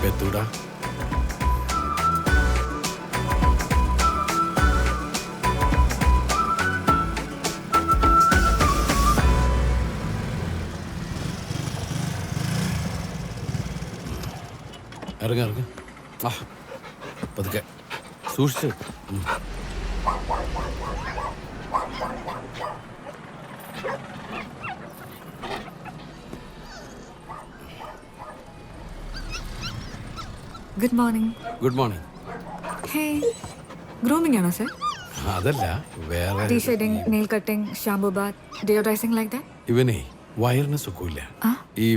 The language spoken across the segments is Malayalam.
ഇപ്പൊ എത്തൂടാ. ഇറങ്ങ ഇറങ്ങ. ആ പതുക്കെ സൂക്ഷിച്ച്. Good morning. Good morning. Hey, grooming ആണോ സർ? അതല്ല, വേറെ deshedding, nail cutting, shampoo bath, deodorising like that? ഇവനെ വയറിന് സുഖമില്ല, ഈ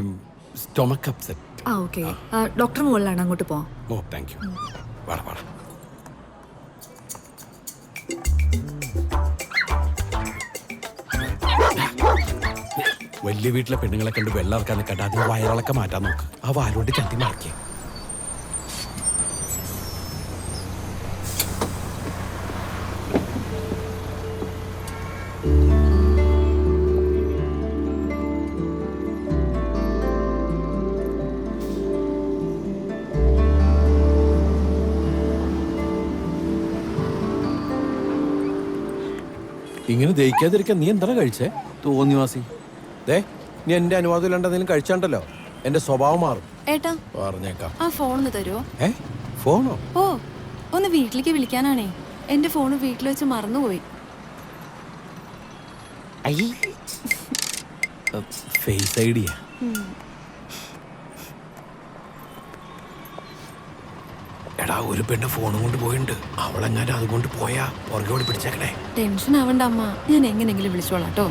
സ്റ്റൊമക്ക് അപ്സെറ്റ്. ആ ഓക്കെ. ഡോക്ടർ മുകളിലാണ്, അങ്ങോട്ട് പോവാം. ഓ താങ്ക് യു. വാടാ വാടാ. വലിയ വീട്ടിലെ പെണ്ണുങ്ങളെ കണ്ട് വെള്ളം ഇറക്കാൻ നിൽക്കട്ടെ, അതിന് വയറിളക്കം മാറ്റാൻ നോക്ക്. ആ വാലോട്ട് ചട്ടി മറക്കേ. ഇങ്ങനെ ദഹിക്കാതിരിക്കാൻ നീ എന്താണ് കഴിച്ചേ? തോന്നിവാസി. ദേ, നീ എന്റെ അനുവാദം ഇല്ലാണ്ട് എന്തെങ്കിലും കഴിച്ചാണ്ടല്ലോ എന്റെ സ്വഭാവം മാറും. ഏട്ടാ, പറഞ്ഞേക്കാം. ആ ഫോൺ തരുമോ? ഫോണോ? ഓ, ഒന്ന് വീട്ടിലേക്ക് വിളിക്കാനാണേ. എന്റെ ഫോണ് വീട്ടിൽ വെച്ച് മറന്നുപോയി. Face idea. എടാ, ഒരു പെണ്ണ് ഫോണും കൊണ്ട് പോയിട്ടുണ്ട്. അവളെങ്ങാനും അതുകൊണ്ട് പോയാ പുറകോട് പിടിച്ചേക്കണേ. ടെൻഷൻ ആവണ്ട അമ്മ, ഞാൻ എങ്ങനെങ്കിലും വിളിച്ചോളാം കേട്ടോ.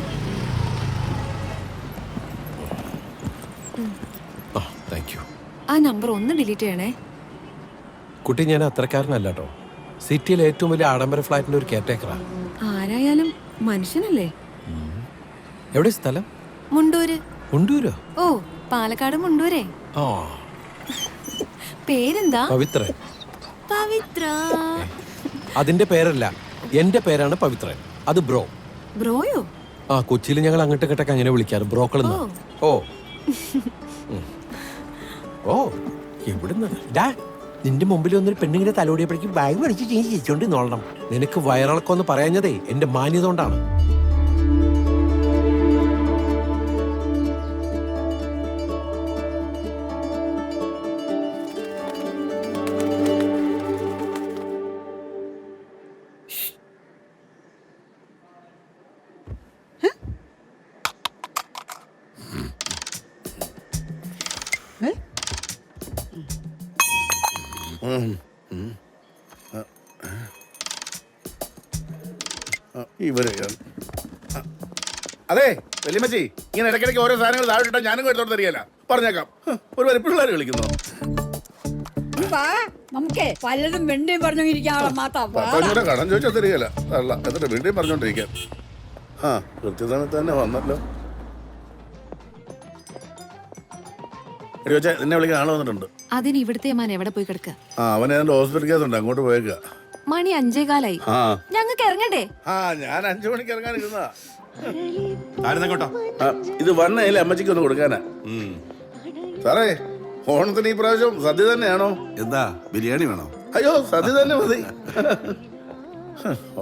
Thank you. ആ നമ്പർ ഒന്ന് ഡിലീറ്റ് ചെയ്യണേ. കുട്ടി, ഞാൻ അത്രക്കാരനല്ല കേട്ടോ. സിറ്റിയിലെ ഏറ്റവും വലിയ ആഡംബര ഫ്ലാറ്റിന്റെ ഒരു കെയർടേക്കറാ. ആരായാലും മനുഷ്യനല്ലേ. എവിടെ സ്ഥലം? മുണ്ടൂര്. മുണ്ടൂരോ? ഓ, പാലക്കാട് മുണ്ടൂരേ. ആ, പേരെന്താ? പവിത്രൻ. പവിത്ര. അതിന്റെ പേരല്ല, എന്റെ പേരാണ് പവിത്രൻ. അത് ബ്രോ. ബ്രോയോ? ആ, കൊച്ചിയിൽ ഞങ്ങൾ അങ്ങോട്ട് കേട്ടൊക്കെ അങ്ങനെ വിളിക്കാറ്, ബ്രോക്കൾ. ഓ ഓ, എവിടുന്ന്? നിന്റെ മുമ്പിൽ ഒന്നൊരു പെണ്ണിങ്ങനെ തലോടിയപ്പോഴേക്കും ബാഗ് മേടിച്ച് ചിരിച്ചോണ്ട് നോളണം. നിനക്ക് വയറിളക്കം എന്ന് പറയാഞ്ഞതേ എന്റെ മാന്യത കൊണ്ടാണ്. അതെ വലിയമ്മച്ചി, ഇങ്ങനെ ഇടയ്ക്കിടയ്ക്ക് ഓരോ സാധനങ്ങൾ താഴെ ഞാനും എടുത്തോണ്ട് തരികയല്ല. പറഞ്ഞേക്കാം, ഒരു വരെ പിള്ളേർ കളിക്കുന്നു. നമുക്ക് പലതും വെണ്ടിയും പറഞ്ഞിരിക്കാനുള്ള പത്തഞ്ഞൂടെ കടം ചോദിച്ചാൽ തരികയല്ല. അല്ല, എന്നിട്ട് വീണ്ടും പറഞ്ഞോണ്ടിരിക്കാം. ആ, കൃത്യസമയത്ത് തന്നെ വന്നല്ലോ. ചോദിച്ചാ നിന്നെ വിളിക്കാൻ ആള് വന്നിട്ടുണ്ട്. അതിന് ഇവിടുത്തെ മാൻ എവിടെ പോയി കിടക്കുക? ആ, അവനെ എന്റെ ഹോസ്പിറ്റൽ കേസ് ഉണ്ട്, അങ്ങോട്ട് പോയേക്കുക. മണി 5:15. ആ, ഞങ്ങൾക്ക് ഇറങ്ങണ്ടേ? ആ, ഞാൻ 5 മണിക്ക് ഇറങ്ങാനിരുന്നാ. ആരെന്നോട്ടോ? ഇത് വന്നേലേ അമ്മച്ചിക്ക് ഒന്ന് കൊടുക്കാനാ. സാറേ, ഓണത്തിന് ഈ പ്രാവശ്യം സദ്യ തന്നെയാണോ? എന്താ, ബിരിയാണി വേണോ? അയ്യോ, സദ്യ തന്നെ മതി.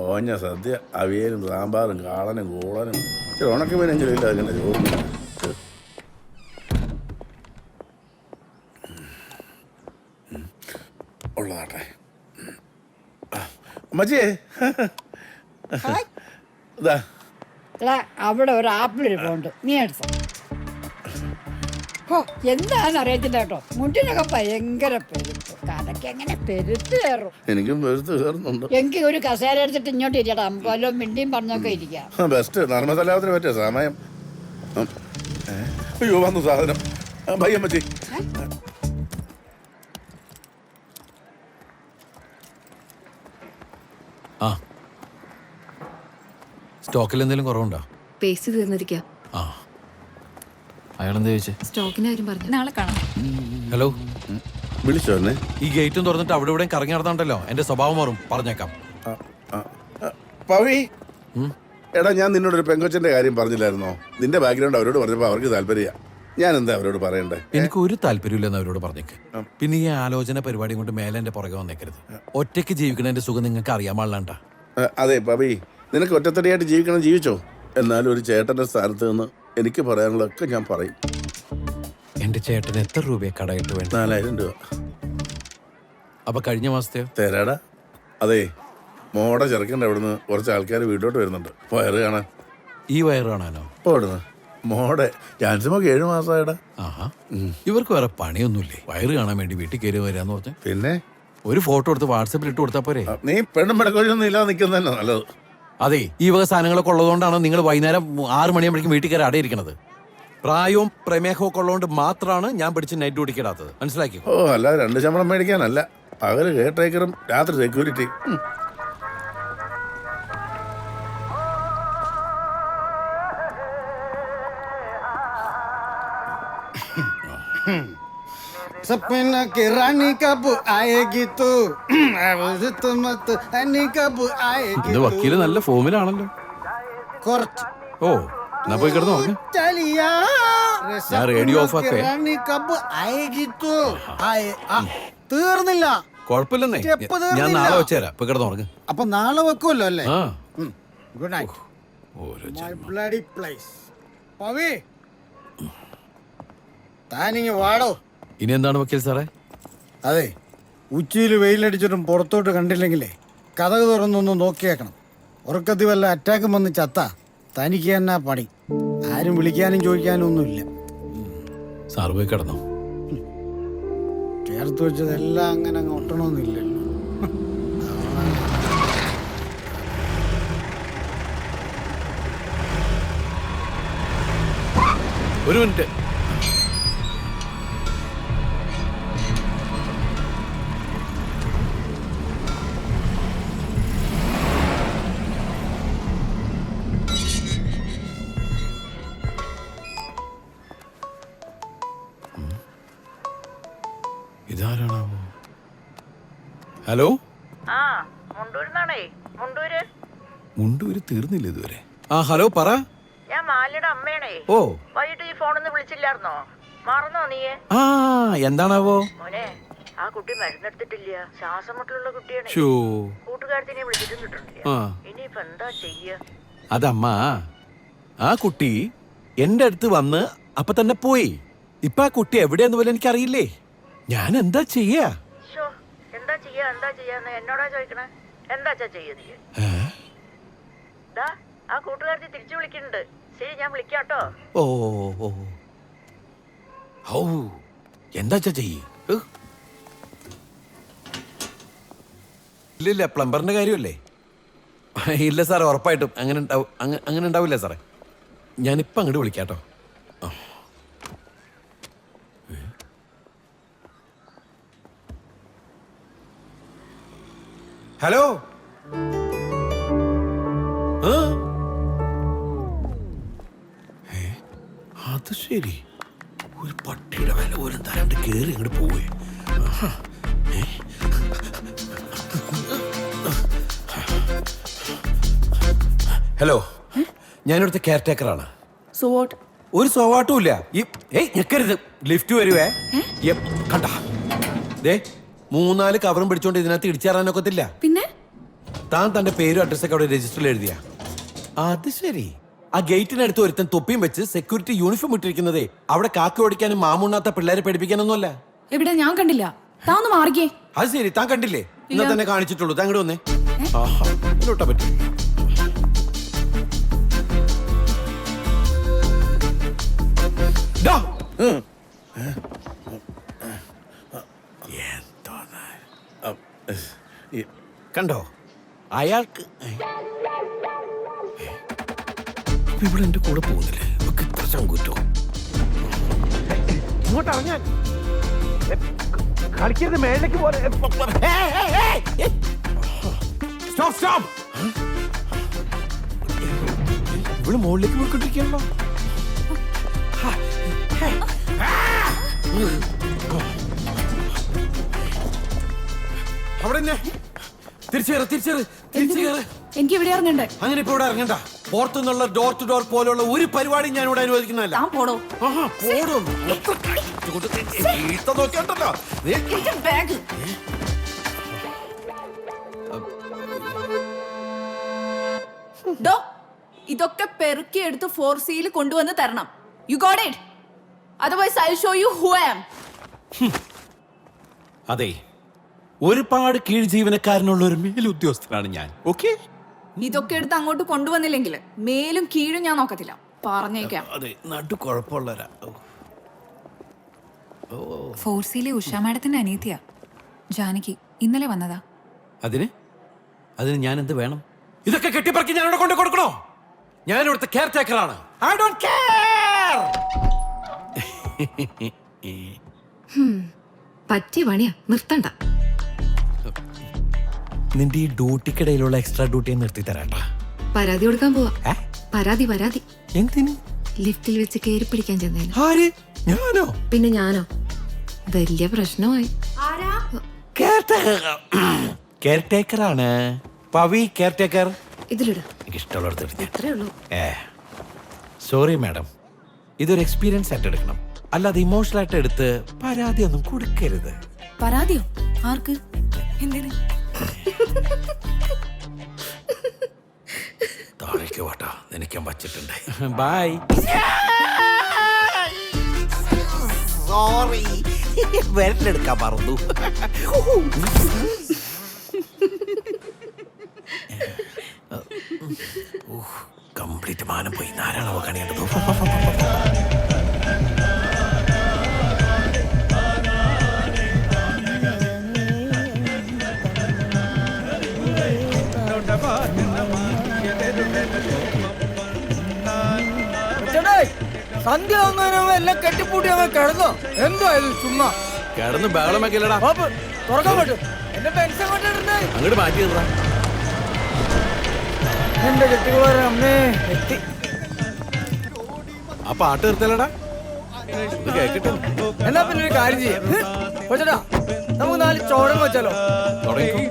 ഓഞ്ഞ സദ്യ, അവിയലും സാമ്പാറും കാളനും കൂളനും ഇച്ചിരി ഉണക്കമീനെങ്കിലും ഇല്ല. അങ്ങനെ ചോദിക്കും ഉള്ളതാട്ടെ. അമ്മച്ചിയേ, ഇതാ അവിടെ ഒരു ആപ്പിൾ ഇരിപ്പുണ്ട്, നീ എടുത്തോ. ഓ, എന്താണെന്ന് അറിയത്തില്ല കേട്ടോ. മുട്ടിനൊക്കെ ഭയങ്കര പെരുത്ത്, കലക്ക് എങ്ങനെ പെരുത്ത് കയറും. എനിക്കും പെരുത്ത് കയറുന്നുണ്ട്. എനിക്ക് ഒരു കസേര എടുത്തിട്ട് ഇങ്ങോട്ട് ഇരിക്കട്ടെ, നമുക്ക് വല്ലോ മിണ്ടിയും പറഞ്ഞൊക്കെ ഇരിക്കാം. ബെസ്റ്റ് നർമ്മസലാപത്തിന് പറ്റിയ സമയം. അയ്യോ, വന്നു സാധനം. ഭയ്യമ്മച്ചി, ആ, സ്റ്റോക്കിൽ എന്തെങ്കിലും കുറവുണ്ടോ? പേസ്റ്റ് തീർന്നിരിക്കുക. ആ, അയാളെന്താ ചോദിച്ചേ? സ്റ്റോക്കിന്റെ കാര്യം പറഞ്ഞു. നാളെ കാണാം. ഹലോ, വിളിച്ചോ എന്നെ? ഈ ഗേറ്റും തുറന്നിട്ട് അവിടെ ഇവിടെ കറങ്ങി നടന്നുണ്ടല്ലോ എന്റെ സ്വഭാവം മാറും. പറഞ്ഞേക്കാം. പവി, എടാ, ഞാൻ നിന്നോടൊരു പെങ്കൊച്ചന്റെ കാര്യം പറഞ്ഞില്ലായിരുന്നോ? നിന്റെ ബാക്ക്ഗ്രൗണ്ട് അവരോട് പറഞ്ഞപ്പോൾ അവർക്ക് താല്പര്യ. ഞാൻ എന്താ അവരോട് പറയണ്ടേ? എനിക്ക് ഒരു താല്പര്യമില്ലെന്ന് അവരോട് പറഞ്ഞേക്ക്. പിന്നെ ഈ ആലോചന പരിപാടി കൊണ്ട് മേലെ എന്റെ പുറകെ വന്നേക്കരുത്. ഒറ്റയ്ക്ക് ജീവിക്കണതിന്റെ സുഖം നിങ്ങൾക്ക് അറിയാൻ പാടില്ലാണ്ട. അതെ പവി, നിനക്ക് ഒറ്റത്തടിയായിട്ട് ജീവിക്കണം, ജീവിച്ചോ. എന്നാലും ഒരു ചേട്ടന്റെ സ്ഥാനത്ത് നിന്ന് എനിക്ക് പറയാനുള്ളതൊക്കെ ഞാൻ പറയും. എന്റെ ചേട്ടന് എത്ര രൂപയെ കടയിട്ട് വേണ്ട? 4000 രൂപ. അപ്പൊ കഴിഞ്ഞ മാസത്തെയോ? തരാടാ. അതെ, മോടെ ചെറുക്കൻ്റെ അവിടുന്ന് കുറച്ച് ആൾക്കാർ വീട്ടോട്ട് വരുന്നുണ്ട് വയറ് കാണാൻ. ഈ വയറ് കാണാനോ? ഇപ്പൊ അവിടുന്ന് മോടെ ജാൻസിമൊക്കെ 7 മാസമായടാ. ആഹാ, ഇവർക്ക് വേറെ പണിയൊന്നുമില്ലേ? വയറ് കാണാൻ വേണ്ടി വീട്ടിൽ കയറി വരാന്ന് പറഞ്ഞ പിന്നെ ഒരു ഫോട്ടോ എടുത്ത് വാട്സപ്പിൽ ഇട്ട് കൊടുത്താ പോരെ? നീ പെണ്ണും പെടക്കൊഴിയൊന്നും ഇല്ലാതെ നിൽക്കുന്നത് തന്നെ നല്ലത്. അതെ, ഈ വക സാധനങ്ങളൊക്കെ ഉള്ളതുകൊണ്ടാണ് നിങ്ങൾ വൈകുന്നേരം 6 മണിയാകുമ്പോഴേക്കും വീട്ടിൽ കയറി അടയിരിക്കണത്. പ്രായവും പ്രമേഹവും ഒക്കെ ഉള്ളതുകൊണ്ട് മാത്രമാണ് ഞാൻ പിടിച്ച് നൈറ്റ് ഡ്യൂട്ടിക്ക് ഇടാത്തത്. മനസ്സിലാക്കി? ഓ, അല്ല 2 ശമ്പളം മേടിക്കാനല്ല. പകല് കെയർടേക്കറും രാത്രി സെക്യൂരിറ്റി. सपना की रानी कब आएगी तू मत रानी कब आएगी ഇത് വക്കീല് നല്ല ഫോമിലാണല്ലോ. കുറച്ച് ഓ, എന്നാ പോയി കിടന്നു പറഞ്ഞു. ചലിയാ ഞാൻ റേഡിയോ ഓഫ് ആക്കേ. റാണി കബ് ആയേഗി തൂ ആയേ ആ തീർന്നില്ല. കുഴപ്പമില്ലെന്നേ, സ്റ്റെപ്പ് തീർന്നില്ല. ഞാൻ നാളെ വെച്ചുതരാം. ഇപ്പൊ കിടന്നു പറഞ്ഞു. അപ്പൊ നാളെ വെക്കുമല്ലോ അല്ലേ? ആ, ഗുഡ് നൈറ്റ് ഓരോ മൈ ബ്ലഡി പ്ലേസ്. പവി താനിങ്ങ് വാടോ. ഇനി എന്താണ് വക്കീൽ സാറേ? അതെ, ഉച്ചയിൽ വെയിലടിച്ചിട്ടും പുറത്തോട്ട് കണ്ടില്ലെങ്കിലേ കഥക് തുറന്നൊന്ന് നോക്കിയേക്കണം. ഉറക്കത്തിൽ വല്ല അറ്റാക്കും വന്ന് ചത്ത തനിക്ക് തന്നെ പണി. ആരും വിളിക്കാനും ചോദിക്കാനും ഒന്നുമില്ല. സാറ് പോയി കിടന്നോ? ചേർത്ത് വെച്ചതെല്ലാം അങ്ങനെ അങ്ങ് ഒട്ടണമെന്നില്ലല്ലോ. ഒരു മിനിറ്റ്. ഇതാരാണാവോ? ഹലോ, ആ മുണ്ടൂരിന്നാണേ. മുണ്ടൂര് മുണ്ടൂര് തീർന്നില്ല ഇതുവരെ. ആ ഹലോ, പറ. ഞാൻ മാലിയുടെ അമ്മയാണേ. ഓ, വൈകിട്ട് ഈ ഫോണൊന്ന് വിളിച്ചില്ലായിരുന്നോ? മറന്നോ നീയെ? ആ എന്താണാവോ? മോനെ, ആ കുട്ടി മരുന്നെടുത്തിട്ടില്ല. ശ്വാസം മുട്ടലുള്ള കുട്ടിയാണ്. ഷോ, കൂട്ടുകാരത്തിനെ വിളിച്ചിട്ടും കിട്ടണില്ല. ആ ഇനിയിപ്പൊ എന്താ ചെയ്യ? അതമ്മ, ആ കുട്ടി എന്റെ അടുത്ത് വന്ന് അപ്പൊ തന്നെ പോയി. ഇപ്പൊ ആ കുട്ടി എവിടെയെന്ന് പോലും എനിക്കറിയില്ലേ. ഞാൻ എന്താ ചെയ്യാ? ഷോ, എന്താ ചെയ്യാന്ന് എന്നോടാ ചോദിക്കണേ? എന്താച്ചാ ചെയ്യ നീ? ദാ ആ കൂട്ടുകാരത്തി തിരിച്ചു വിളിക്കുന്നുണ്ട്. ശരി, ഞാൻ വിളിക്കാട്ടോ. ഓ ഓ ഓ, എന്താ ചെയ്യ്? ഇല്ലില്ല, പ്ലംബറിന്റെ കാര്യമല്ലേ? ഇല്ല സാറേ, ഉറപ്പായിട്ടും അങ്ങനെ ഉണ്ടാവില്ല സാറേ. ഞാനിപ്പം അങ്ങോട്ട് വിളിക്കാട്ടോ. ഹലോ, അത് ശരി. ഒരു പട്ടിയുടെ വില പോലും തരാണ്ട് കേറി ഇങ്ങോട്ട് പോവേ. ഹലോ, ഞാനിവിടുത്തെ കെയർ ടേക്കറാണ്. ഒരു സോവാട്ടും ഇല്ല. ഞെക്കരുത്, ലിഫ്റ്റ് വരുവേ. കണ്ട ദേ 3-4 കവറും പിടിച്ചോണ്ട് ഇതിനകത്ത് ഇടിച്ചേറാനൊക്കത്തില്ല. പിന്നെ താൻ തന്റെ പേരും അഡ്രസ്സൊക്കെ അവിടെ രജിസ്റ്ററിൽ എഴുതിയ. അത് ശരി. ആ ഗേറ്റിനടുത്ത് ഒരുത്തൻ തൊപ്പിയും വെച്ച് സെക്യൂരിറ്റി യൂണിഫോം ഇട്ടിരിക്കുന്നതേ അവിടെ കാക്ക ഓടിക്കാനും മാമുണ്ണാത്ത പിള്ളേരെ പഠിപ്പിക്കാനൊന്നുമല്ല. എവിടെ? ഞാൻ കണ്ടില്ല. താ ഒന്ന് മാറിക്കേ. അത് ശരി, താൻ കണ്ടില്ലേ? ഇന്ന് തന്നെ കാണിച്ചിട്ടുള്ളൂ. താൻ അങ്ങോട്ട് വന്നേ. ആഹാ, ഇതിലോട്ടാ പറ്റും. കണ്ടോ അയാൾക്ക് ഇവിടെ എന്റെ കൂടെ പോകുന്നില്ലേ? ഇവക്ക് ഇത്ര ചങ്കൂറ്റോ? ഇങ്ങോട്ട് ഇറങ്ങാൻ കളിക്കരുത്, മേലേക്ക് പോലെ. ഇവള് മുകളിലേക്ക് പോയിക്കൊണ്ടിരിക്കണല്ലോ. അവിടെ തിരിച്ചു കയറ്. എനിക്ക് ഇവിടെ ഇറങ്ങണ്ടേ? അങ്ങനെ ഇപ്പൊ ഇവിടെ ഇറങ്ങണ്ട. പുറത്തുനിന്നുള്ള ഡോർ ടു ഡോർ പോലുള്ള ഒരു പരിപാടി ഞാൻ ഇവിടെ അനുവദിക്കുന്നതല്ല. താൻ പോടോ. ആഹാ, പോടും. എത്ര കഴിച്ചു കൊണ്ട് ഈത്ത നോക്കിയിട്ടുണ്ടല്ലോ. ദേ, ബാഗ്. ഡോ, ഇതൊക്കെ പെറുക്കി എടുത്ത് 4Cയിൽ കൊണ്ടുവന്ന് തരണം. You got it? Otherwise I show you who I am. അതെ, ഒരുപാട് കീഴ് ജീവനക്കാരനുള്ള ഒരു മേലുദ്യോഗസ്ഥനാണ് ഞാൻ. ഓക്കെ, ഇതൊക്കെ എടുത്ത് അങ്ങോട്ട് കൊണ്ടുവന്നില്ലെങ്കിൽ മേലും കീഴും ഞാൻ നോക്കത്തില്ല, പറഞ്ഞേക്കാം. അതെ, നടു കുഴപ്പമുള്ളവരാ. 4Cയിലെ ഉഷ മാഡത്തിന്റെ അനിയത്തിയാ ജാനകി. ഇന്നലെ വന്നതാ. അതിന് ഞാൻ എന്ത് വേണം? ഇതൊക്കെ കെട്ടിപ്പറക്കി ഞാൻ ഇവിടെ കൊണ്ട് കൊടുക്കണോ? ഞാൻ ഇവിടുത്തെ കെയർ ടേക്കറാണ്. I don't care. പറ്റിയ പണിയാ, നിർത്തണ്ട. നിന്റെ ഈ ഡ്യൂട്ടിക്കിടയിലുള്ള എക്സ്ട്രാ ഡ്യൂട്ടി നിർത്തി തരാട്ടാ. പരാതി കൊടുക്കാൻ പോവാ. പരാതി. എന്തിന്? ലിഫ്റ്റിൽ വെച്ച് കയറി പിടിക്കാൻ ചെന്നേന്. ആര്? ഞാനോ? പിന്നെ ഞാനോ? വലിയ പ്രശ്നമായി. കെയർ ടേക്കറാണ്. Pavi care taker. ഇതിലിട. എനിക്ക് ഇഷ്ടമുള്ള ഇത്രേ ഉള്ളൂ. സോറി മാഡം, ഇതൊരു എക്സ്പീരിയൻസ് ആയിട്ട് എടുക്കണം, അല്ലാതെ ഇമോഷണൽ ആയിട്ട് എടുത്ത് പരാതി ഒന്നും കൊടുക്കരുത്. പരാതിയോ? ആർക്ക്? എന്തിന്? താഴേക്ക് വാട്ടാ, നിനക്കാൻ വച്ചിട്ടുണ്ട്. ബൈ. സോറി, വിരലെടുക്കാൻ മറന്നു. കംപ്ലീറ്റ് മാനം പോയി. ആരാണോ കണിയേണ്ടത്? സന്ധ്യ എല്ലാം കെട്ടിപ്പൂട്ടി അവൻ കിടന്നോ? എന്തായാലും ചുമ്മാ കിടന്ന് ബഹളമൊക്കെയില്ലടാ. തുറക്കാൻ പറ്റും. എന്റെ പെൻഷൻ കൊണ്ടിരുന്നേ അങ്ങോട്ട് മാറ്റി നിർത്താ. എന്റെ കെട്ടികളെ അമ്മേ എത്തി. ആ പാട്ട് നിർത്തലടാ, കേക്കട്ടെ. എന്നാ പിന്നെ ഒരു കാര്യം ചെയ്യാം. കൊച്ചടാ, നമുക്ക് 4 ചോടം വെച്ചാലോ? തുടങ്ങിക്കോ.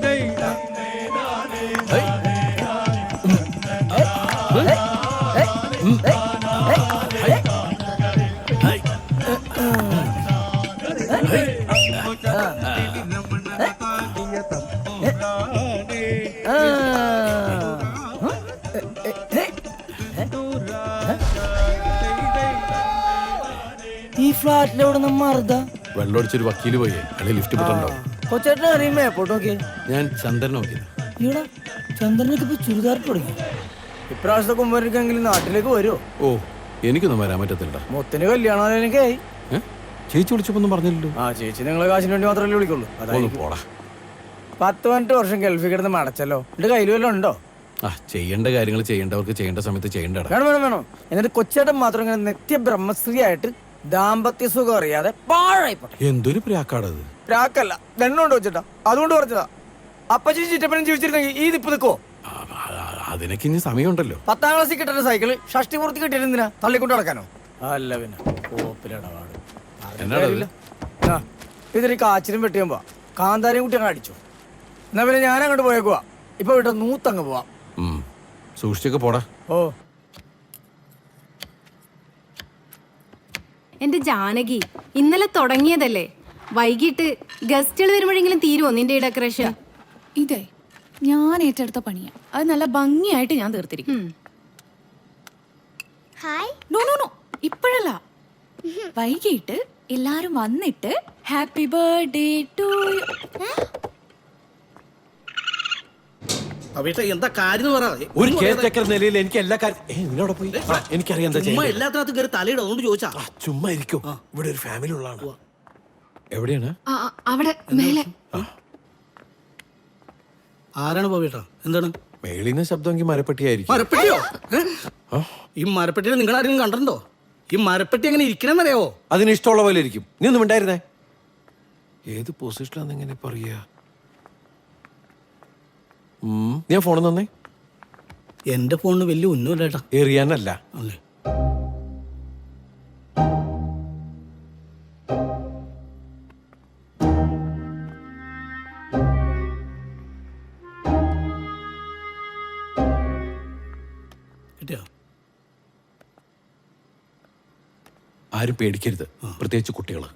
ഈ ഫ്ലാറ്റിൽ എവിടെ നിന്ന് മറുതാ? വെള്ളമടിച്ചൊരു വക്കീല് പോയേ, അല്ലെ ലിഫ്റ്റ് കിട്ടണ്ടോ? കൊച്ചേട്ടനെ അറിയുമ്പോ എപ്പോട്ട് നോക്കിയേ? ഞാൻ ചന്ദ്രൻ നോക്കിയത്. ഇവിടെ ചന്ദ്രനൊക്കെ ഇപ്പൊ ചുരിദാർ തുടങ്ങി. ഇപ്രാവശ്യത്തെ കുമ്പരിക്കെങ്കിലും നാട്ടിലേക്ക് വരുമോ? ഓ, എനിക്കൊന്നും വരാൻ പറ്റത്തില്ല. മൊത്തിന് കല്യാണം എനിക്കായി. ചേച്ചി വിളിച്ചപ്പോന്നും പറഞ്ഞില്ലല്ലോ. ആ ചേച്ചി നിങ്ങളെ കാശിന് വേണ്ടി മാത്രമല്ലേ വിളിക്കുള്ളൂ. ഒന്ന് പോടാ. 10-15 വർഷം ഗൾഫിൽ കിടന്ന് മടച്ചല്ലോ. എന്റെ കയ്യിൽ വല്ലതും ഉണ്ടോ? ആ, ചെയ്യേണ്ട കാര്യങ്ങൾ ചെയ്യേണ്ടവർക്ക് ചെയ്യേണ്ട സമയത്ത് ചെയ്യേണ്ടടാ. വേണം. എന്നിട്ട് കൊച്ചേട്ടൻ മാത്രം ഇങ്ങനെ നിത്യ ബ്രഹ്മശ്രീ ആയിട്ട് ദാമ്പത്യ സുഖം അറിയാതെ പാഴായിപ്പോട്ടെ. എന്തൊരു പ്രാക്കാടത്. പ്രാക്കല്ല, ദണ്ണുണ്ട് വെച്ചിട്ടാ, അതുകൊണ്ട് പറഞ്ഞതാ. അപ്പച്ചി ചിറ്റപ്പനും ജീവിച്ചിരുന്നെങ്കിൽ ഈ നിപ്പ് നിൽക്കോ? അതിനൊക്കെ ഇനി സമയമുണ്ടല്ലോ. 10ാം ക്ലാസ്സിൽ കിട്ടുന്ന സൈക്കിള് ഷഷ്ടി പൂർത്തി കിട്ടിയിരുന്നിനാ തള്ളിക്കൊണ്ട് നടക്കാനോ? അല്ല പിന്നെ കോപ്പിലിടപാട്. ഇതൊരു കാച്ചിനും വെട്ടിയുമ്പോ കാന്താരിയും കുട്ടി അങ്ങ് അടിച്ചു. എന്നാ പിന്നെ ഞാൻ അങ്ങോട്ട് പോയേക്കുവാ. ഇപ്പൊ വിട്ട നൂത്തങ്ങ് പോവാം. സൂക്ഷിച്ചൊക്കെ പോടാ. ഓ, എന്റെ ജാനകി, ഇന്നലെ തുടങ്ങിയതല്ലേ, വൈകിട്ട് ഗസ്റ്റുകൾ വരുമ്പോഴെങ്കിലും തീരുമോ നിന്റെ ഡെക്കറേഷൻ? ഇതേ ഞാൻ ഏറ്റെടുത്ത പണിയാ. അത് നല്ല ഭംഗിയായിട്ട് ഞാൻ തീർത്തിരിക്കും. നോ ഇപ്പോഴല്ല, വൈകിട്ട് എല്ലാരും വന്നിട്ട് ഹാപ്പി ബർത്ത്ഡേ ടു യു. എന്താ കാര്യം പറ. ഒരു കെയർ ടേക്കർ നിലയിൽ എനിക്ക് എല്ലാ കാര്യവും പോയി. എനിക്കറിയാം എന്താ ചെയ്യുന്നത്. എല്ലാത്തിനകത്ത് കയറി തലയിടും, അതുകൊണ്ട് ചോദിച്ചാ. ചുമ്മാ ഇരിക്കും. ഇവിടെ ഒരു ഫാമിലി ഉള്ളതാണ്. എവിടെയാണ്? അവിടെ മേലെ. ആരാണ് പോവേട്ടാ? എന്താണ് മേളിന്ന് ശബ്ദമെങ്കിൽ മരപ്പെട്ടിയായിരിക്കും. മരപ്പെട്ടിയോ? ഈ മരപ്പെട്ടിനെ നിങ്ങൾ ആരെങ്കിലും കണ്ടിട്ടുണ്ടോ? ഈ മരപ്പെട്ടി എങ്ങനെ ഇരിക്കണമെന്നറിയാവോ? അതിന് ഇഷ്ടമുള്ള പോലെ ഇരിക്കും. നീ ഒന്നും ഉണ്ടായിരുന്നേ. ഏത് പൊസിഷനിലാന്ന് എങ്ങനെ പറയാ? ഞാൻ ഫോൺ തന്നേ. എന്റെ ഫോണിന് വലിയ ഉന്നൂല്ലേട്ടാ. എറിയാനല്ല. അല്ലേ? കിട്ടിയ ആരും പേടിക്കരുത്, പ്രത്യേകിച്ച് കുട്ടികള്.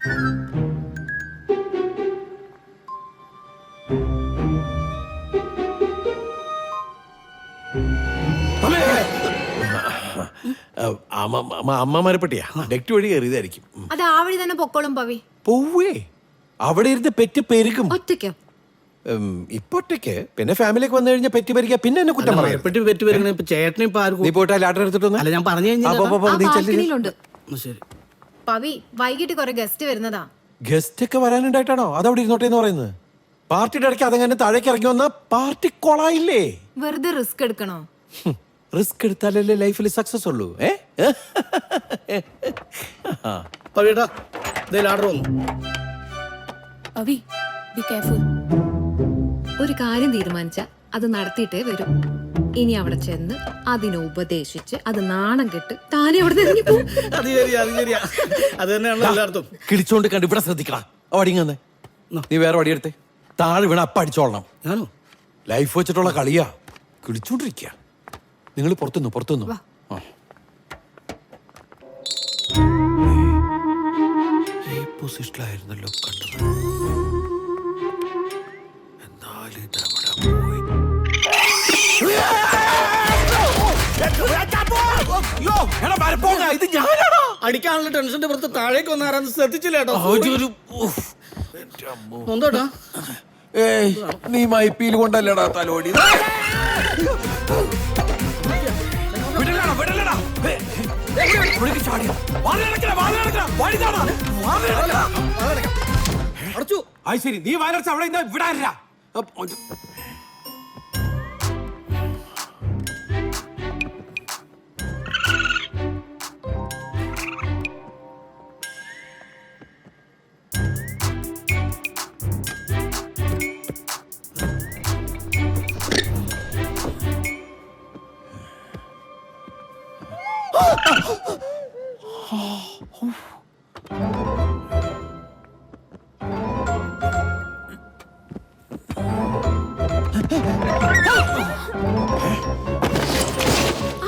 അമ്മ മരപ്പെട്ടിയാ ഡെക്റ്റ് വഴി കയറിയതായിരിക്കും. അത് ആ വഴി തന്നെ പൊക്കോളും പവി. പോവേ, അവിടെ ഇരുന്ന് പെറ്റ് പെരുക്കും. ഒറ്റയ്ക്കോ? ഇപ്പൊ ഒറ്റയ്ക്ക്, പിന്നെ ഫാമിലിക്ക് വന്നു കഴിഞ്ഞാൽ പെറ്റ് പെരുക്കുക, പിന്നെ എന്നെ കുറ്റം പറയാം. മരപ്പെട്ടി പെറ്റ് വരുന്ന ഇപ്പൊ ചേട്ടനെ ഇപ്പൊ ആർക്കും. നീ പോയിട്ട് ലാട്ടർ എടുത്തിട്ടൊന്ന്. അല്ല ഞാൻ പറഞ്ഞു കഴിഞ്ഞാൽ ബാൽക്കണിയിലുണ്ട്. ശരി. പവി വൈകിട്ട് കുറെ ഗസ്റ്റ് വരുന്നതാ. ഗസ്റ്റ് ഒക്കെ വരാനുണ്ടായിട്ടാണോ അതവിടെ ഇരുന്നോട്ടെ എന്ന് പറയുന്നത്? പാർട്ടിയുടെ ഇടയ്ക്ക് അതങ്ങനെ താഴേക്ക് ഇറങ്ങി വന്ന പാർട്ടി കൊളായില്ലേ? വെറുതെ റിസ്ക് എടുക്കണോ? റിസ്ക് എടുത്താലല്ലേ ലൈഫിൽ സക്സസ് ഉള്ളൂ. പവിയേട്ടാ ആർഡർ വന്നു. Pavi be careful. ഒരു കാര്യം തീരുമാനിച്ച അത് നടത്തിയിട്ടേ വരും. ഇനി അവിടെ ചെന്ന് അതിനെ ഉപദേശിച്ച് അത് നാണം കെട്ട് താനെ അവിടെ ഇറങ്ങി പോകും. അത് ശരിയാ, അത് ശരിയാ. അത് തന്നെയാണല്ലോ എല്ലായിടത്തും. കിളിച്ചോണ്ട് കണ്ട് ഇവിടെ ശ്രദ്ധിക്കണം. വടിങ്ങന്ന് നീ വേറെ വടിയെടുത്തേ. താഴെ വീണ അപ്പ അടിച്ചോളണം. ഞാനോ? ലൈഫ് വെച്ചിട്ടുള്ള കളിയാ. കിളിച്ചോണ്ടിരിക്കുക. നിങ്ങൾ പുറത്തുനിന്നു. ഈ പൊസിഷനിലായിരുന്നല്ലോ കണ്ടത്. എന്നാലും ഇതവിടെ പോയി. ഇത് ഞാനാണോ? അടിക്കാനുള്ള ടെൻഷന്റെ പുറത്ത് താഴേക്ക് വന്ന് ആരാന്ന് ശ്രദ്ധിച്ചില്ല കേട്ടോ. ഒന്നോട്ടാ ഏയ്, നീ മൈപ്പിയിൽ കൊണ്ടല്ലടാ തലോടി. അടച്ചു. അത് ശരി, നീ വയലർച്ച അവിടെ വിടാനില്ല.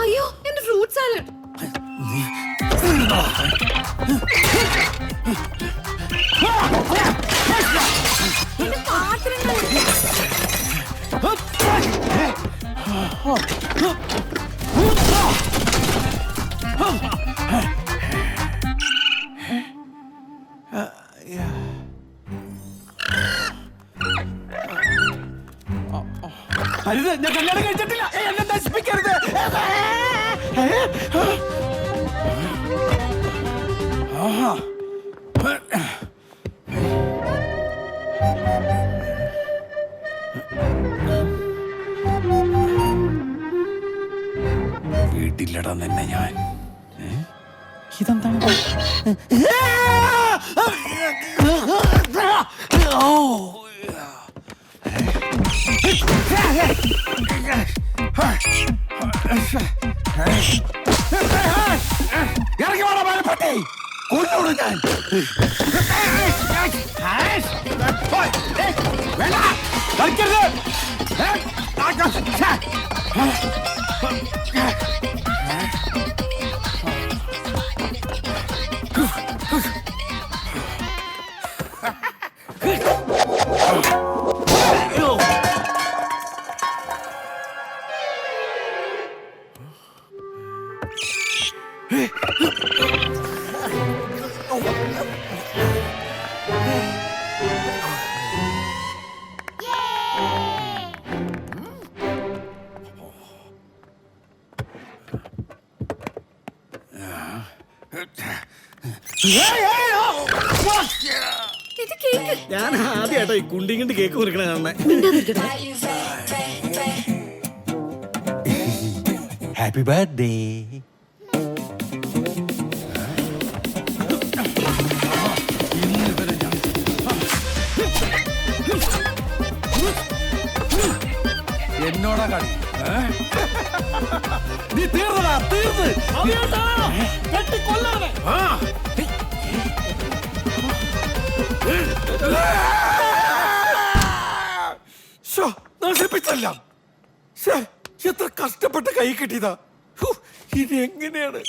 അയ്യോ, എന്റെ ഫ്രൂട്ട് സാലഡ്. എന്റെ പാത്രങ്ങൾ. അരുത്, ഞാൻ കല്യാണം കഴിച്ചിട്ടില്ല. എന്നെ നശിപ്പിക്കരുത്. വീട്ടില്ലടാ നിന്നെ ഞാൻ. ഇതെന്താണ്? ഇറങ്ങി വേണം മലപ്പട്ടി, കൊന്നോട് ഞാൻ. വേണ്ട, കളിക്കരുത്. ഇത് കേക്ക്. ഞാൻ ആദ്യമായിട്ടോ ഈ കുണ്ടിങ്ങിണ്ട് കേക്ക് മുറിക്കണ കാണുന്നേ. Happy birthday. എന്നോടാ കളി. നീ തീർന്നടാ, തീർന്ന്. നശിപ്പിച്ചല്ല. എത്ര കഷ്ടപ്പെട്ട് കൈ കിട്ടിയതാ. ഇനി എങ്ങനെയാണ്?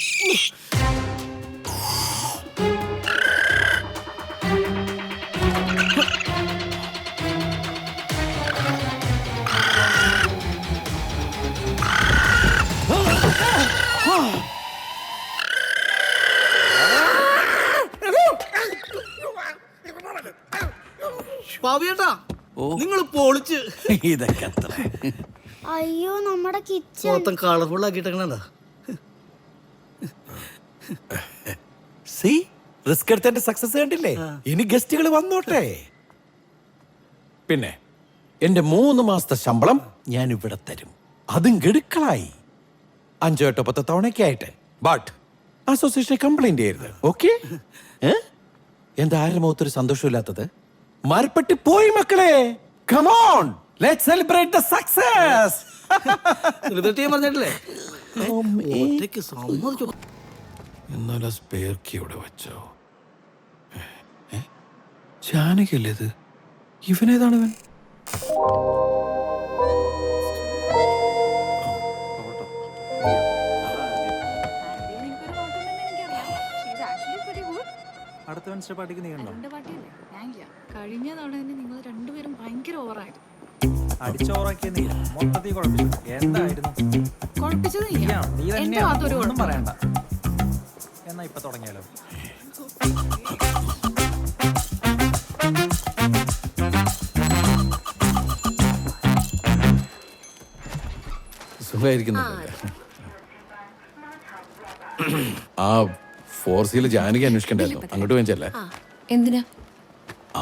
പവിയേട്ടാ നിങ്ങൾ പൊളിച്ച് ഇതൊക്കെ അത്ര അയ്യോ നമ്മുടെ കിച്ചൺ മൊത്തം കളർഫുൾ ആക്കിയിട്ടാ. സി റിസ്ക് എടുത്തതിന്റെ സക്സസ് കണ്ടില്ലേ? ഇനി ഗസ്റ്റുകൾ വന്നോട്ടെ. പിന്നെ എന്റെ 3 മാസത്തെ ശമ്പളം ഞാൻ ഇവിടെ തരും. അതും ഗഡുക്കളായി 5 8 10 തവണയൊക്കെ ആയിട്ട്. ബട്ട് അസോസിയേഷനെ കംപ്ലൈന്റ് ചെയ്യരുത്. ഓക്കെ? എന്താ ആരുടെ മുഖത്തൊരു സന്തോഷമില്ലാത്തത്? മരപ്പെട്ടി പോയി മക്കളെ. Come on, let's celebrate the success. Celebrate ചെയ്യാൻ പറഞ്ഞിട്ടില്ലേ? ഒറ്റയ്ക്ക് സമ്മതിച്ചു. എന്നാലും സ്പെയർ കീ ഇവിടെ വെച്ചോ? ജാനകല്ലേ ഇത്? ഇവനേതാണ് ഇവൻ? അടുത്ത വെൻസ്ഡേ പാർട്ടിക്ക് നീ ഉണ്ടോ? കഴിഞ്ഞ തവണ തന്നെ നിങ്ങൾ രണ്ടുപേരും ഭയങ്കര ഓവറായിട്ട് അടിച്ചോറാക്കിയ നീ മൊത്തത്തിൽ കുഴപ്പമില്ല. എന്തായിരുന്നു കുഴപ്പിച്ചത് നീ എന്റെ തന്നെയാ, ഭാഗത്തൊരു ഒന്നും കുഴപ്പം. പറയണ്ട. എന്നാ ഇപ്പൊ തുടങ്ങിയാലോ? സുഖമായിരിക്കുന്നില്ല. ആ 4Cയിൽ ജാനകി അന്വേഷിക്കണ്ടായിരുന്നു. അങ്ങോട്ട് വേഞ്ചല്ലേ? എന്തിനാ?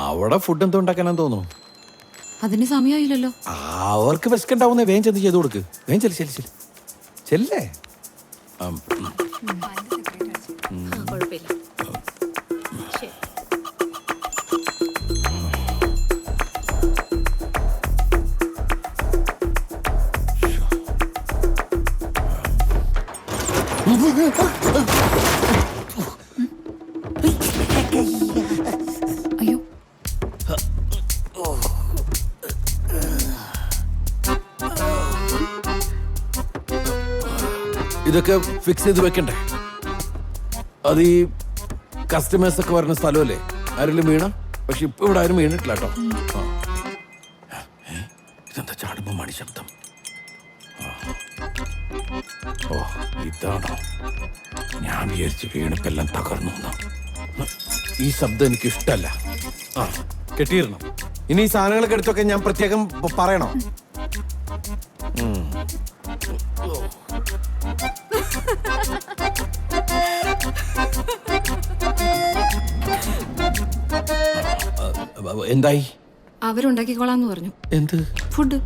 അവിടെ ഫുഡ് എന്തോ ഉണ്ടാക്കാനാന്ന് തോന്നുന്നു. അതിന് സമയമായില്ലല്ലോ. അവർക്ക് വിശക്കുണ്ടാവുന്ന വേഗം ചെന്ന് ചെയ്ത് കൊടുക്ക്. വേഗം ചെല്ല് ചെല്ല് ചെല്ല് ചെല്ലേ. കുഴപ്പമില്ല. ശരി. അയ്യോ ഇതൊക്കെ ഫിക്സ് ചെയ്ത് വെക്കണ്ടേ? അത് ഈ കസ്റ്റമേഴ്സ് ഒക്കെ വരുന്ന സ്ഥലമല്ലേ? ആരെങ്കിലും വീണ? പക്ഷെ ഇപ്പൊ ഇവിടെ ആരും വീണിട്ടില്ല കേട്ടോ. ഇതെന്താ ചാടുമ്പോ മണി ശബ്ദം? ഓ ഇതാണോ? ഞാൻ വിചാരിച്ച് വീണിപ്പെല്ലാം തകർന്നു. ഈ ശബ്ദം എനിക്ക് ഇഷ്ടല്ല. ആ കെട്ടിയിരണം. ഇനി ഈ സാധനങ്ങളൊക്കെ എടുത്തൊക്കെ ഞാൻ പ്രത്യേകം പറയണോ? എന്തായി? അവരുണ്ടാക്കിക്കോളാന്ന് പറഞ്ഞു. എന്ത് ഫുഡ്?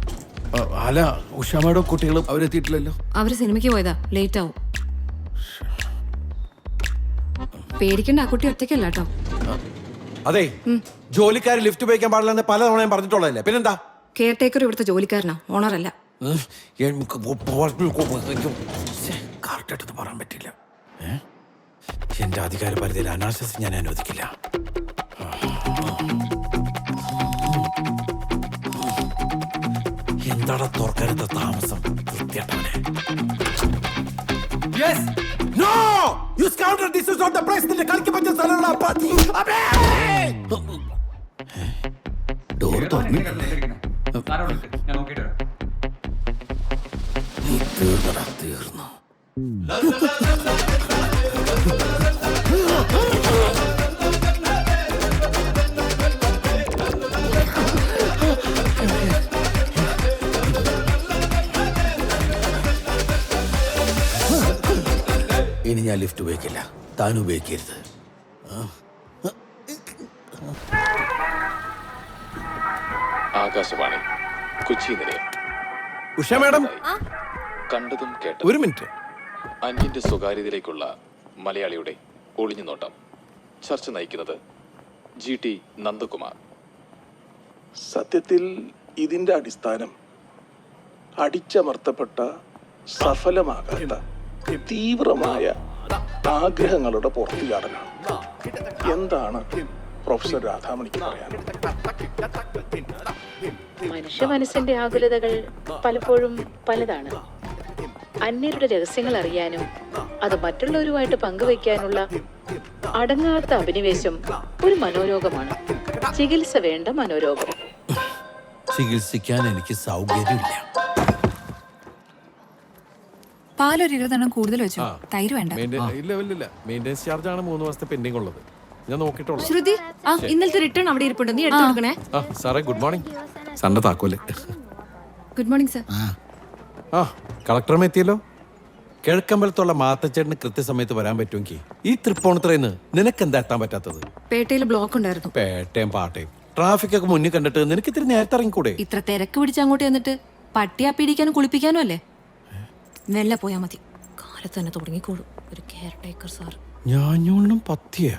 അല്ല ഉഷാമയുടെ കുട്ടികളും അവരെത്തിയിട്ടില്ലല്ലോ. അവര് സിനിമയ്ക്ക് പോയതാ, ലേറ്റ് ആവും. പേടിക്കണ്ട, ആ കുട്ടി ഒറ്റയ്ക്കല്ല കേട്ടോ. അതെ ജോലിക്കാർ ലിഫ്റ്റ് ഉപയോഗിക്കാൻ പാടില്ലെന്ന് പല തവണ ഞാൻ പറഞ്ഞിട്ടുള്ളതല്ലേ. പിന്നെന്താ? കെയർ ടേക്കർ ഇവിടുത്തെ ജോലിക്കാരനാ, ഓണറല്ല. കറക്റ്റായിട്ട് പറയാൻ പറ്റില്ല. എന്റെ അധികാര പരിധിയിൽ അനാശാസ്യം ഞാൻ അനുവദിക്കില്ല. എന്താണ് തുറക്കാനത്തെ താമസം? വൃത്തിയായിട്ടവനെ. Yes! No! You scoundrel! This is not the place. നിന്റെ കളിക്ക് പറ്റിയ സ്ഥലമുള്ള പട്ടി. അബേ! ഡോർ തുറന്നു. നീ തീർന്നടാ, തീർന്നു. ഇനി ഞാൻ ലിഫ്റ്റ് ഉപയോഗിക്കില്ല. താൻ ഉപയോഗിക്കരുത്. ആകാശവാണി കൊച്ചി നിലയം. ഉഷ മാഡം, കണ്ടതും കേട്ടതും. ഒരു മിനിറ്റ്. അന്യന്റെ സ്വകാര്യതയിലേക്കുള്ള മലയാളിയുടെ ഒളിഞ്ഞു നോട്ടം. ചർച്ച നയിക്കുന്നത് GT നന്ദകുമാർ. സത്യത്തിൽ ഇതിന്റെ അടിസ്ഥാനം അടിച്ചമർത്തപ്പെട്ട സഫലമാകാത്ത തീവ്രമായ ആഗ്രഹങ്ങളുടെ പുറത്തുചാടലാണ്. എന്താണ് പ്രൊഫസർ രാധാമണിക്ക് പറയാനുള്ളത്? മനുഷ്യ മനസ്സിന്റെ ആകുലതകൾ പലപ്പോഴും പലതാണ്. അന്യരുടെ രഹസ്യങ്ങൾ അറിയാനും അത് മറ്റുള്ളവരുമായിട്ട് പങ്കുവയ്ക്കാനുള്ള അടങ്ങാത്ത അഭിനിവേശം ഒരു മനോരോഗമാണ്. ചികിത്സ വേണ്ട മനോരോഗം. ചികിത്സിക്കാൻ എനിക്ക് സൗകര്യമില്ല. പാലൊരു 20 എണ്ണം കൂടുതൽ വെച്ചു. തൈര് വേണ്ട. ഇല്ല മെയിൻ്റെനൻസ് ചാർജ് ആണ് 3 മാസത്തെ പെൻഡിങ് ഉള്ളത്. ഞാൻ നോക്കിട്ടോളാം. ശ്രുതി ആ ഇന്നലത്തെ റിട്ടേൺ അവിടെ ഇരിപ്പുണ്ട്, നീ എടുത്തു കൊടുക്കണേ. ആ സാറേ ഗുഡ് മോർണിംഗ്. സാറിന്റെ താക്കോല്. Good morning sir. ആ കളക്ടറും എത്തിയല്ലോ. കിഴക്കമ്പലത്തുള്ള മാത്തച്ചേട്ടന് കൃത്യസമയത്ത് വരാൻ പറ്റുമെങ്കിൽ ഈ തൃപ്പൂണിത്തുറയിന്ന് നിനക്ക് എന്താ എത്താൻ പറ്റാത്തത്? പേട്ടയിൽ ബ്ലോക്ക് ഉണ്ടായിരുന്നു. പേട്ടയും പാട്ടയും ട്രാഫിക് ഒക്കെ മുന്നിൽ കണ്ടിട്ട് നിനക്ക് ഇത്തിരി നേരത്തെ ഇറങ്ങിക്കൂടെ? ഇത്ര തിരക്ക് പിടിച്ച് അങ്ങോട്ട് ചെന്നിട്ട് പട്ടിയാ പിടിക്കാനും കുളിപ്പിക്കാനും അല്ലേ? വെല്ല പോയാ മതി, കാലത്ത് തന്നെ തുടങ്ങിക്കോളും ഒരു കെയർ ടേക്കർ സാർ. ഞാഞ്ഞോളും പത്തിയ.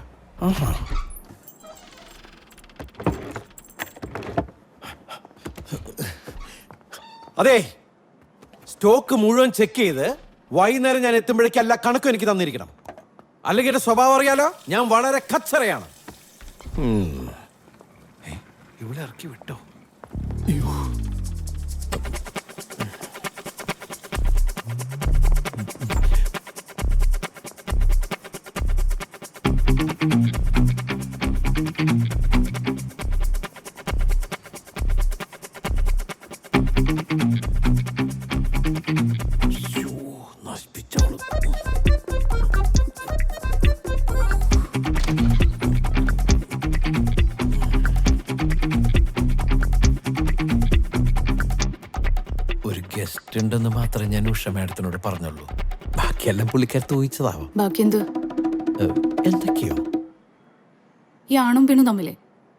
അതെ, സ്റ്റോക്ക് മുഴുവൻ ചെക്ക് ചെയ്ത് വൈകുന്നേരം ഞാൻ എത്തുമ്പോഴേക്കും എല്ലാ കണക്കും എനിക്ക് തന്നിരിക്കണം. അല്ലെങ്കിൽ എന്റെ സ്വഭാവം അറിയാലോ, ഞാൻ വളരെ കച്ചറയാണ്. ഇവിടെ ഇറക്കി വിട്ടോ? നശിപ്പിച്ചോളൂ. ഒരു ഗസ്റ്റ് ഉണ്ടെന്ന് മാത്രമേ ഞാൻ ഉഷ മാഡത്തിനോട് പറഞ്ഞുള്ളൂ. ബാക്കിയെല്ലാം പുള്ളിക്കാരത്ത് ഊഹിച്ചതാവാം. ബാക്കി എന്ത്? എന്തൊക്കെയോ ഈ ആണും പെണ്ണും തമ്മിലെ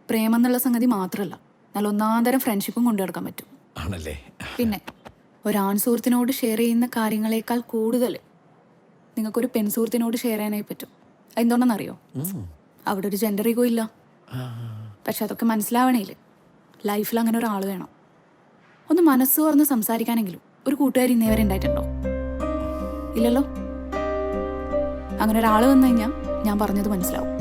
പ്രേമം എന്നുള്ള സംഗതി മാത്രമല്ല, നല്ല ഒന്നാന്തരം ഫ്രണ്ട്ഷിപ്പും കൊണ്ടു നടക്കാൻ പറ്റും. ആണല്ലേ? പിന്നെ ഒരാൺ സുഹൃത്തിനോട് ഷെയർ ചെയ്യുന്ന കാര്യങ്ങളെക്കാൾ കൂടുതൽ നിങ്ങൾക്കൊരു പെൺ സുഹൃത്തിനോട് ഷെയർ ചെയ്യാനായി പറ്റും. എന്തുകൊണ്ടെന്നറിയോ? അവിടെ ഒരു ജെൻഡർ ഈഗോ ഇല്ല. പക്ഷെ അതൊക്കെ മനസ്സിലാവണേല് ലൈഫിൽ അങ്ങനെ ഒരാൾ വേണം. ഒന്ന് മനസ്സ് തുറന്ന് സംസാരിക്കാനെങ്കിലും ഒരു കൂട്ടുകാരി ഇന്നേ വരെ ഉണ്ടായിട്ടുണ്ടോ? ഇല്ലല്ലോ. അങ്ങനെ ഒരാൾ വന്നു കഴിഞ്ഞാൽ ഞാൻ പറഞ്ഞത് മനസ്സിലാവും.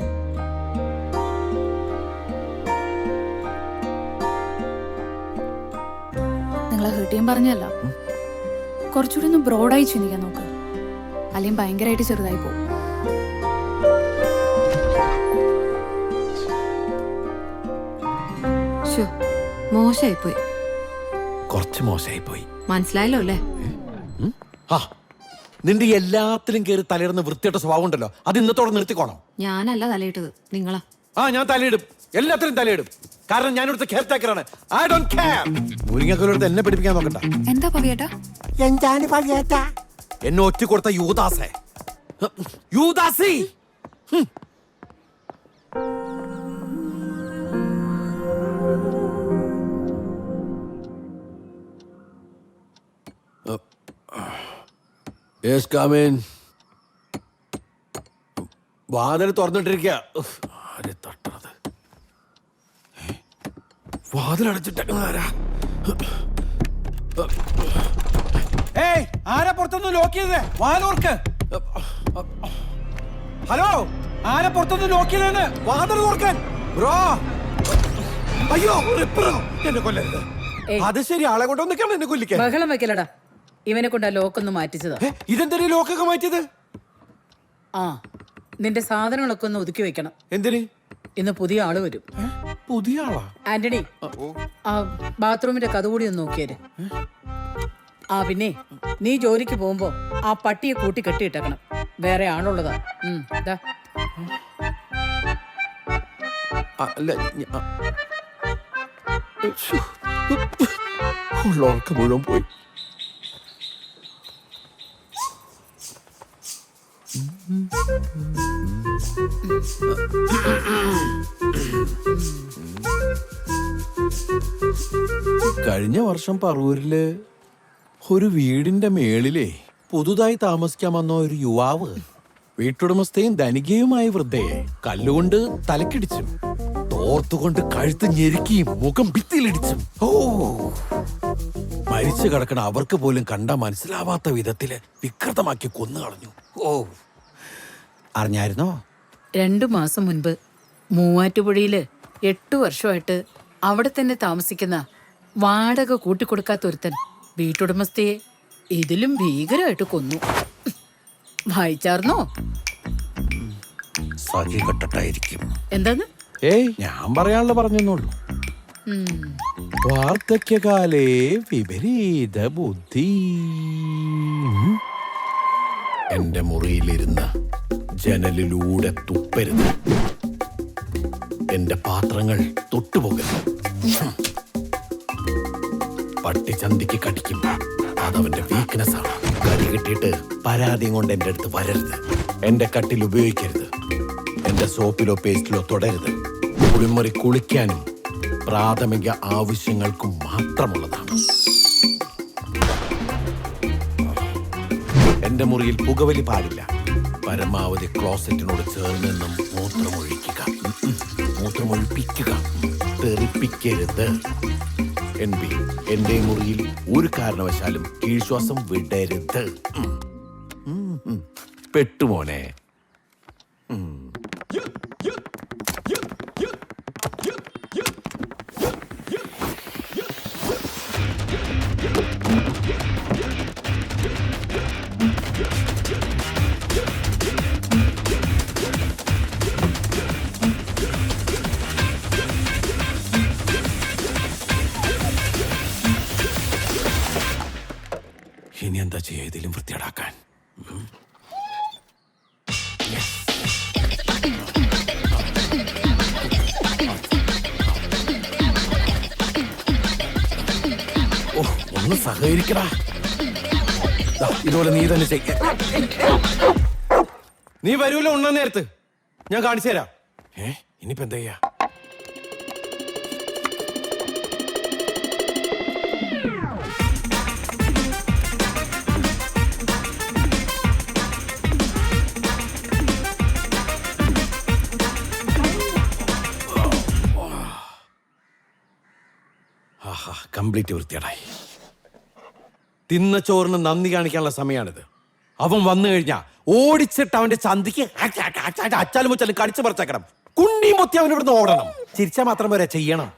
നിങ്ങളെ ഹേർട്ട് ചെയ്യാൻ പറഞ്ഞല്ല, കുറച്ചുകൂടി ഒന്ന് ബ്രോഡായി ചിന്തിക്കാൻ നോക്ക്, അല്ലെങ്കിൽ ഭയങ്കരമായിട്ട് ചെറുതായി പോകും. മോശമായിപ്പോയി, കുറച്ച് മോശമായിപ്പോയി. മനസ്സിലായല്ലോ അല്ലേ? നിന്റെ എല്ലാത്തിലും കയറി തലയിടുന്ന വൃത്തിയുടെ സ്വഭാവം ഉണ്ടല്ലോ, അത് ഇന്നത്തോടെ നിർത്തിക്കോണം. ഞാനല്ല തലയിട്ടത്, നിങ്ങളാ. ഞാൻ തലയിടും, എല്ലാത്തിലും തലയിടും. കാരണം ഞാനിവിടുത്തെ കെയർ ടേക്കറാണ്. I don't care. മുരിങ്ങക്കോലെടുത്ത് എന്നെ പഠിപ്പിക്കാൻ നോക്കണ്ട. എന്താ പവിയേട്ടാ? എന്താണ് പവിയേട്ടാ? എന്നെ ഒറ്റ കൊടുത്ത യൂദാസേ, യൂദാസി. Yes come in. വാതിൽ തുറന്നിട്ടിരിക്കുക. ആരെ തട്ടണത്? വാതിലടച്ചിട്ടാരാ? ഏയ്, ആരാ പുറത്തൊന്ന് ലോക്ക് ചെയ്തേ? വാലോർക്ക്. ഹലോ, ആരാ പുറത്തൊന്ന് ലോക്ക് ചെയ്തേന്ന്? വാതിൽ തുറക്കാൻ ബ്രോ. അയ്യോ, റിപ്പറോ, എന്നെ കൊല്ലരുത്. അത് ശരി, ആളെ കൊണ്ടൊന്നിക്കാണ് എന്നെ കൊല്ലിക്കാൻ. ബഹളം വെക്കലടാ, ഇവനെ കൊണ്ട് ആ ലോക്കൊന്ന് മാറ്റിച്ചതാ. ഇതെന്തിനാ ലോക്കൊക്കെ മാറ്റിയത്? ആ, നിന്റെ സാധനങ്ങളൊക്കെ ഒന്ന് ഒതുക്കി വെക്കണം. എന്തിന്? ഇന്ന് പുതിയ ആള് വരും. പുതിയ ആളാ? ആന്റണി, ആ ബാത്റൂമിന്റെ കഥ കൂടി ഒന്ന് നോക്കിയേര്. ആ പിന്നെ നീ ജോലിക്ക് പോകുമ്പോ ആ പട്ടിയെ കൂട്ടി കെട്ടിയിട്ടേക്കണം. വേറെ ആളുള്ളതാ. ദാ. ഉള്ളവർക്ക് മുഴുവൻ പോയി. കഴിഞ്ഞ വർഷം പറവൂരില് ഒരു വീടിന്റെ മേളിലെ പുതുതായി താമസിക്കാൻ വന്ന ഒരു യുവാവ് വീട്ടുടമസ്ഥയും ധനികയുമായ വൃദ്ധയെ കല്ലുകൊണ്ട് തലക്കിടിച്ചു, തോർത്തുകൊണ്ട് കഴുത്ത് ഞെരുക്കിയും മുഖം ഭിത്തിയിലിടിച്ചും. ഓ, മരിച്ചു കിടക്കണ അവർക്ക് പോലും കണ്ടാ മനസ്സിലാവാത്ത വിധത്തില് വികൃതമാക്കി കൊന്നു കളഞ്ഞു. ഓ, അറിഞ്ഞായിരുന്നോ? 2 മാസം മുൻപ് മൂവാറ്റുപുഴയില് 8 വർഷമായിട്ട് അവിടെ തന്നെ താമസിക്കുന്ന വാടക കൂട്ടിക്കൊടുക്കാത്ത ഒരുത്തൻ വീട്ടുടമസ്ഥയെ ഇതിലും ഭീകരമായിട്ട് കൊന്നു. വായിച്ചാർന്നോ? സഖി കെട്ടട്ടായിരിക്കും. എന്താന്ന്? ഏയ്, ഞാൻ പറയാനുള്ള പറഞ്ഞെന്നുള്ളൂ. വാർദ്ധക്യകാലേ വിപരീത ബുദ്ധി. എന്റെ മുറിയിലിരുന്ന് ജനലിലൂടെ തുപ്പരുത്. എന്റെ പാത്രങ്ങൾ തൊട്ടുപോകരുത്. പട്ടി ചന്തിക്ക് കടിക്കും, അതവന്റെ വീക്ക്നെസ് ആണ്. കടി കിട്ടിയിട്ട് പരാതിയും കൊണ്ട് എന്റെ അടുത്ത് വരരുത്. എന്റെ കട്ടിൽ ഉപയോഗിക്കരുത്. എന്റെ സോപ്പിലോ പേസ്റ്റിലോ തുടരുത്. കുളിമുറി കുളിക്കാനും പ്രാഥമിക ആവശ്യങ്ങൾക്കും മാത്രമുള്ളതാണ്. എന്റെ മുറിയിൽ പുകവലി പാടില്ല. പരമാവധി ക്ലോസറ്റിനോട് ചേർന്ന് നിന്നും മൂത്രമൊഴിക്കുക. മൂത്രമൊഴിപ്പിക്കുക, തെറിപ്പിക്കരുത്. NB, എന്റെ മുറിയിൽ ഒരു കാരണവശാലും കീഴ്ശ്വാസം വിടരുത്. പെട്ടുമോനെ. ഇനി എന്താ ചെയ്യുക ഇതിലും വൃത്തിയേടാക്കാൻ? ഓ, ഒന്ന് സഹകരിക്കടാ. ഇതുപോലെ നീ തന്നെ ചെയ്യ. നീ വരൂല ഉണ്ണ നേരത്ത്, ഞാൻ കാണിച്ചു തരാം. ഇനിയിപ്പോ എന്താ ചെയ്യാ? കംപ്ലീറ്റ് വൃത്തിയേടായി. തിന്ന ചോറിന് നന്ദി കാണിക്കാനുള്ള സമയമാണിത്. അവൻ വന്നു കഴിഞ്ഞാ ഓടിച്ചിട്ട് അവന്റെ ചന്തിക്ക് അച്ചാലും മുച്ചാലും കടിച്ചു പറിച്ചേക്കണം. കുണ്ടിയും പൊത്തി അവൻ ഇവിടുന്ന് ഓടണം. ചിരിച്ചാൽ മാത്രം വരെ ചെയ്യണം.